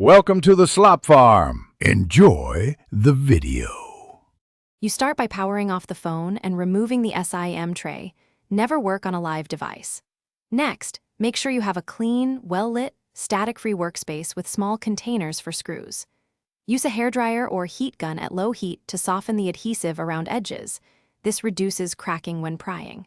Welcome to the Slop Farm. Enjoy the video. You start by powering off the phone and removing the SIM tray. Never work on a live device. Next, make sure you have a clean, well-lit, static-free workspace with small containers for screws. Use a hairdryer or heat gun at low heat to soften the adhesive around edges. This reduces cracking when prying.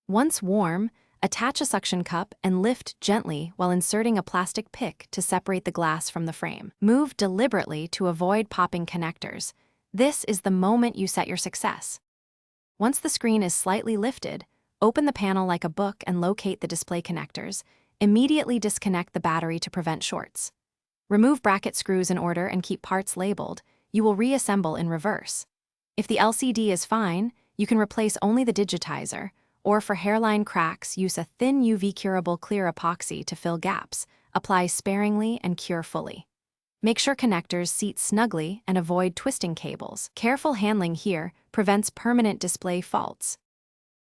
Once warm, attach a suction cup and lift gently while inserting a plastic pick to separate the glass from the frame. Move deliberately to avoid popping connectors. This is the moment you set your success. Once the screen is slightly lifted, open the panel like a book and locate the display connectors. Immediately disconnect the battery to prevent shorts. Remove bracket screws in order and keep parts labeled. You will reassemble in reverse. If the LCD is fine, you can replace only the digitizer, or for hairline cracks, use a thin UV-curable clear epoxy to fill gaps. Apply sparingly and cure fully. Make sure connectors seat snugly and avoid twisting cables. Careful handling here prevents permanent display faults.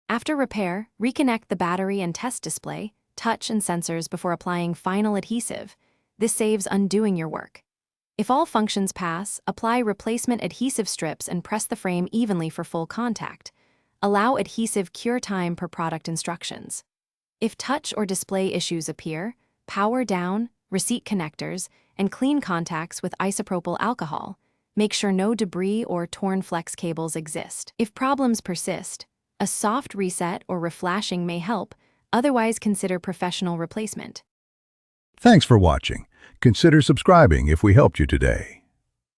After repair, reconnect the battery and test display, touch and sensors before applying final adhesive. This saves undoing your work. If all functions pass, apply replacement adhesive strips and press the frame evenly for full contact. Allow adhesive cure time per product instructions. If touch or display issues appear, power down, reseat connectors, and clean contacts with isopropyl alcohol. Make sure no debris or torn flex cables exist. If problems persist, a soft reset or reflashing may help, otherwise consider professional replacement. Thanks for watching. Consider subscribing if we helped you today.